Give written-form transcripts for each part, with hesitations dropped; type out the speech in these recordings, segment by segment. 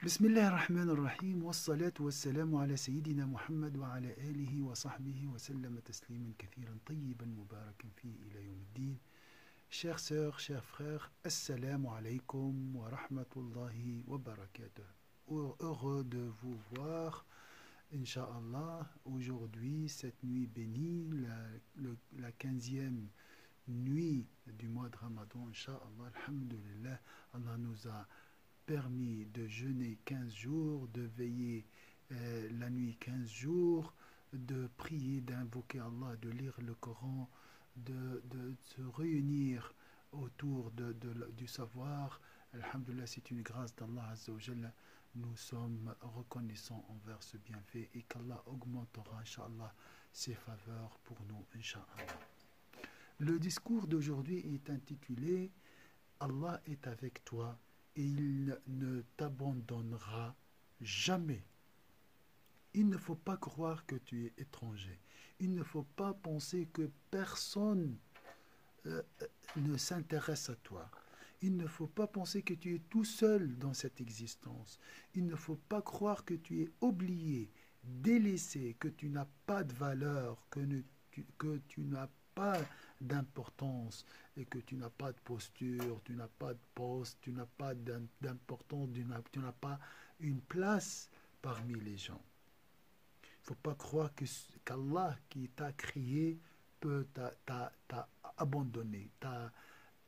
بسم الله الرحمن الرحيم والصلاة والسلام على سيدنا محمد وعلى آله وصحبه وسلم تسليما كثيرا طيبا مباركا فيه إلى يوم الدين. Chères sœurs, chers frères, Assalamu alaikum wa rahmatullahi wa barakatuh. Heureux de vous voir, Inch'Allah, aujourd'hui, cette nuit bénie, la 15e nuit du mois de Ramadan, Inch'Allah, alhamdulillah, Allah nous a permis de jeûner 15 jours, de veiller la nuit 15 jours, de prier, d'invoquer Allah, de lire le Coran, de se réunir autour du savoir. Alhamdulillah, c'est une grâce d'Allah Azza wa Jalla. Nous sommes reconnaissants envers ce bienfait et qu'Allah augmentera, Inch'Allah, ses faveurs pour nous, Inch'Allah. Le discours d'aujourd'hui est intitulé « Allah est avec toi » et il ne t'abandonnera jamais. Il ne faut pas croire que tu es étranger. Il ne faut pas penser que personne ne s'intéresse à toi. Il ne faut pas penser que tu es tout seul dans cette existence. Il ne faut pas croire que tu es oublié, délaissé, que tu n'as pas de valeur, que tu n'as pas d'importance et que tu n'as pas de posture, tu n'as pas de poste, tu n'as pas d'importance, tu n'as pas une place parmi les gens. Il ne faut pas croire qu'Allah qui t'a créé peut t'a abandonné, t'a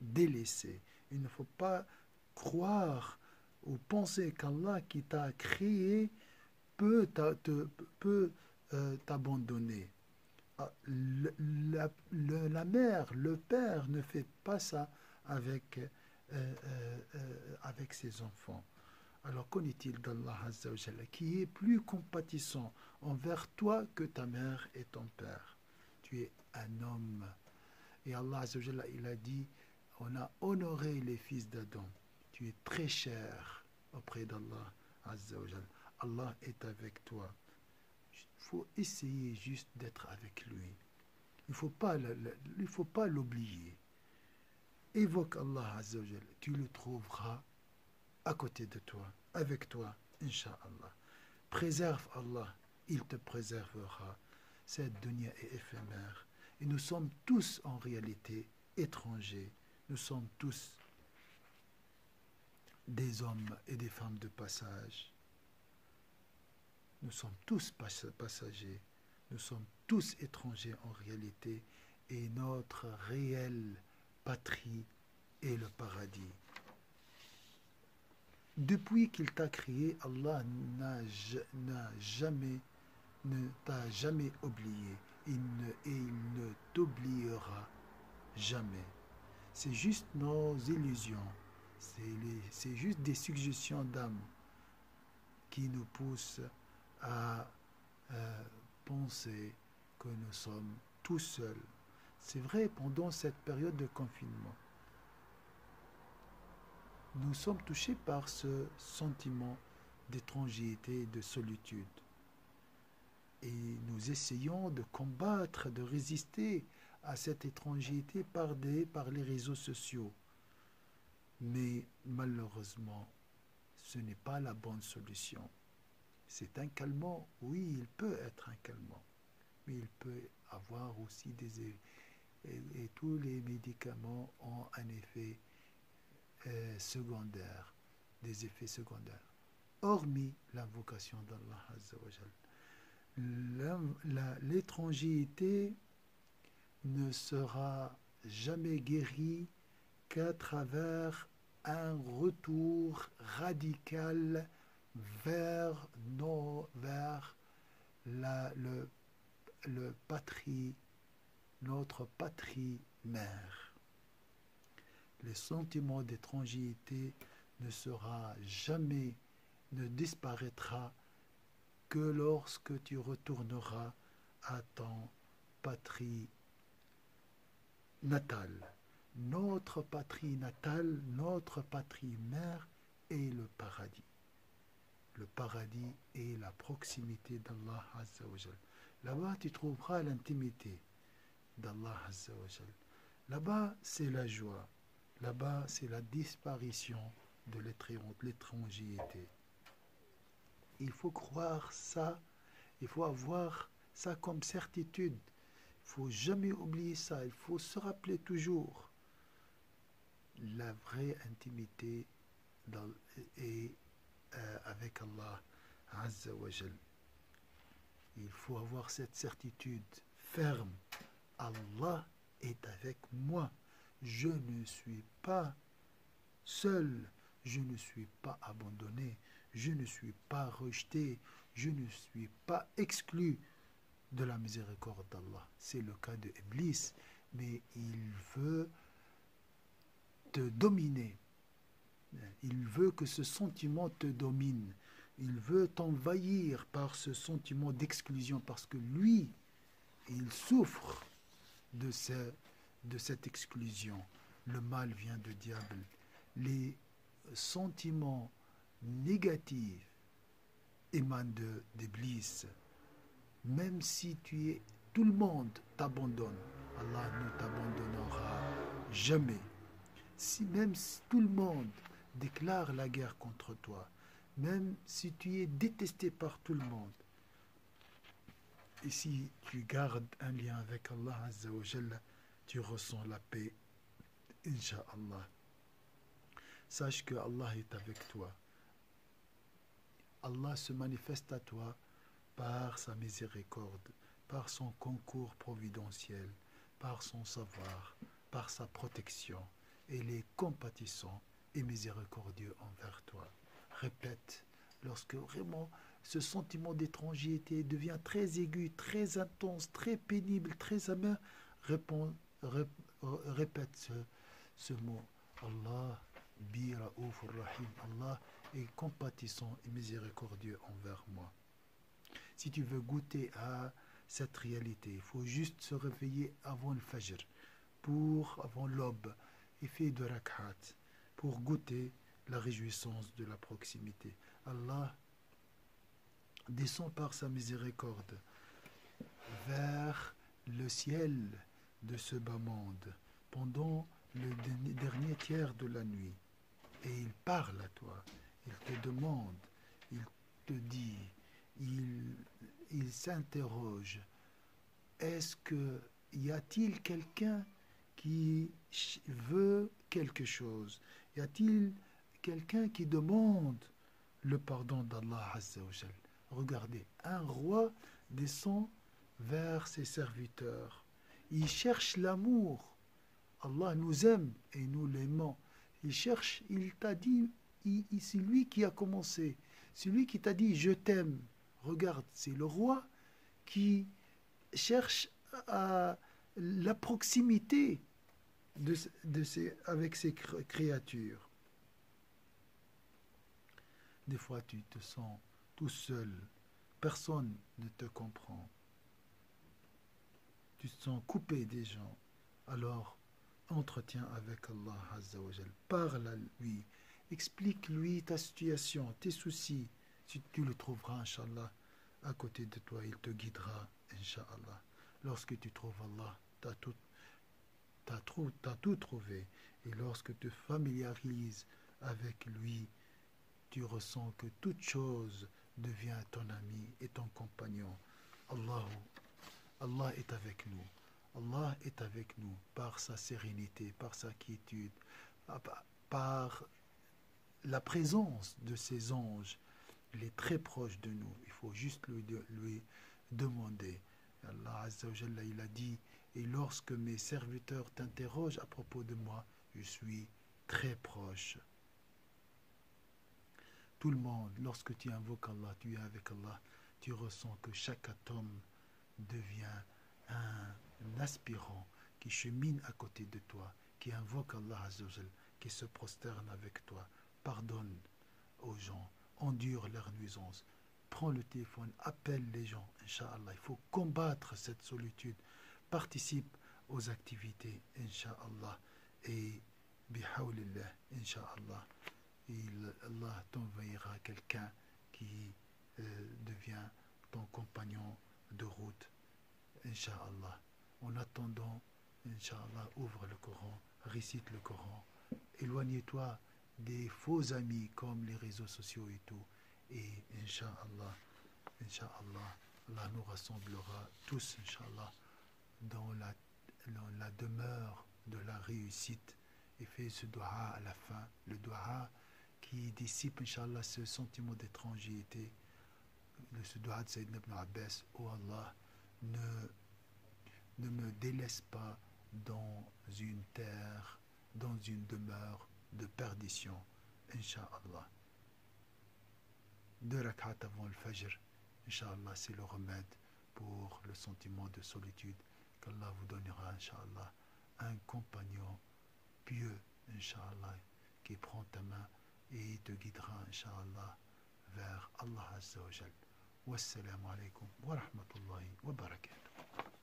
délaissé. Il ne faut pas croire ou penser qu'Allah qui t'a créé peut t'abandonner. La mère, le père ne fait pas ça avec ses enfants. Alors qu'en est-il d'Allah Azza wa Jalla, qui est plus compatissant envers toi que ta mère et ton père? Tu es un homme. Et Allah Azza wa Jalla, il a dit, on a honoré les fils d'Adam. Tu es très cher auprès d'Allah Azza wa Jalla. Allah est avec toi. Il faut essayer juste d'être avec lui. Il ne faut pas l'oublier. Évoque Allah Azza wa Jalla. Tu le trouveras à côté de toi, avec toi, Inch'Allah. Préserve Allah, il te préservera. Cette dunya est éphémère. Et nous sommes tous en réalité étrangers. Nous sommes tous des hommes et des femmes de passage. Nous sommes tous passagers. Nous sommes tous étrangers en réalité. Et notre réelle patrie est le paradis. Depuis qu'il t'a créé, Allah ne t'a jamais oublié et il ne t'oubliera jamais. C'est juste nos illusions, c'est juste des suggestions d'âme qui nous poussent à penser que nous sommes tout seuls. C'est vrai, pendant cette période de confinement, nous sommes touchés par ce sentiment d'étrangeté et de solitude. Et nous essayons de combattre, de résister à cette étrangeté par les réseaux sociaux. Mais malheureusement, ce n'est pas la bonne solution. C'est un calmant, oui, il peut être un calmant, mais il peut avoir aussi et tous les médicaments ont un effet secondaires, des effets secondaires, hormis l'invocation d'Allah Azza wa Jal. L'étrangeté ne sera jamais guérie qu'à travers un retour radical vers notre patrie mère. Le sentiment d'étrangeté ne disparaîtra que lorsque tu retourneras à ton patrie natale. Notre patrie natale, notre patrie mère est le paradis. Le paradis est la proximité d'Allah Azza wa Jal. Là-bas, tu trouveras l'intimité d'Allah Azza wa Jal. Là-bas, c'est la joie. Là-bas, c'est la disparition de l'étrangeté. Il faut croire ça, il faut avoir ça comme certitude. Il faut jamais oublier ça, il faut se rappeler toujours la vraie intimité est avec Allah Azza wa Jal. Il faut avoir cette certitude ferme. Allah est avec moi. Je ne suis pas seul. Je ne suis pas abandonné. Je ne suis pas rejeté. Je ne suis pas exclu de la miséricorde d'Allah. C'est le cas de Iblis, mais il veut te dominer. Il veut que ce sentiment te domine. Il veut t'envahir par ce sentiment d'exclusion parce que lui, il souffre de cette exclusion. Le mal vient du diable. Les sentiments négatifs émanent d'Iblis. Même si tout le monde t'abandonne, Allah ne t'abandonnera jamais. Même si tout le monde déclare la guerre contre toi, même si tu es détesté par tout le monde, et si tu gardes un lien avec Allah Azza wa Jalla, tu ressens la paix, Inch'Allah. Sache que Allah est avec toi. Allah se manifeste à toi par sa miséricorde, par son concours providentiel, par son savoir, par sa protection. Il est compatissant et miséricordieux envers toi. Répète, lorsque vraiment ce sentiment d'étrangeté devient très aigu, très intense, très pénible, très amer, répète ce mot. Allah bi Raoufur Rahim. Allah est compatissant et miséricordieux envers moi. Si tu veux goûter à cette réalité, il faut juste se réveiller avant le Fajr, avant l'aube, et faire de rak'at, pour goûter la réjouissance de la proximité. Allah descend par sa miséricorde vers le ciel de ce bas monde pendant le dernier tiers de la nuit. Et il parle à toi, il te demande, il te dit, il s'interroge. Y a-t-il quelqu'un qui veut quelque chose? Y a-t-il quelqu'un qui demande le pardon d'Allah Azza wa Jal? Regardez, un roi descend vers ses serviteurs. Il cherche l'amour. Allah nous aime et nous l'aimons. Il t'a dit, c'est lui qui a commencé. C'est lui qui t'a dit, je t'aime. Regarde, c'est le roi qui cherche la proximité avec ses créatures. Des fois, tu te sens tout seul. Personne ne te comprend. Tu te sens coupé des gens. Alors, entretiens avec Allah Azza wa Jal. Parle à lui. Explique-lui ta situation, tes soucis. Si tu le trouveras, Inch'Allah, à côté de toi, il te guidera, Inch'Allah. Lorsque tu trouves Allah, t'as tout trouvé. Et lorsque tu te familiarises avec lui, tu ressens que toute chose devient ton ami et ton compagnon. Allah est avec nous. Allah est avec nous par sa sérénité, par sa quiétude, par la présence de ses anges. Il est très proche de nous. Il faut juste lui demander. Allah Azza wa Jalla, il a dit, et lorsque mes serviteurs t'interrogent à propos de moi, je suis très proche. Tout le monde, lorsque tu invoques Allah, tu es avec Allah, tu ressens que chaque atome devient un aspirant qui chemine à côté de toi, qui invoque Allah Azza wa Jalla, qui se prosterne avec toi. Pardonne aux gens, endure leurs nuisances. Prends le téléphone, appelle les gens, Inch'Allah. Il faut combattre cette solitude. Participe aux activités, Inch'Allah. Et bihawlillah, Inch'Allah, Allah t'enverra quelqu'un qui devient ton compagnon de route, Inch'Allah. En attendant, Inch'Allah, ouvre le Coran, récite le Coran. Éloigne-toi des faux amis comme les réseaux sociaux et tout. Et Inch'Allah, Inch'Allah, Allah nous rassemblera tous, Inch'Allah, dans la demeure de la réussite et fait ce dua à la fin, le dua qui dissipe, Inch'Allah, ce sentiment d'étrangeté, ce dua de Sayyidina ibn Abbas. Oh Allah, ne me délaisse pas dans une terre, dans une demeure de perdition, Inch'Allah. 2 rak'at avant le Fajr, Inch'Allah, c'est le remède pour le sentiment de solitude qu'Allah vous donnera, Inch'Allah, un compagnon pieux, Inch'Allah, qui prend ta main et te guidera, Inch'Allah, vers Allah Azza wa Jal. Wassalamu alaikum wa rahmatullahi wa barakatuh.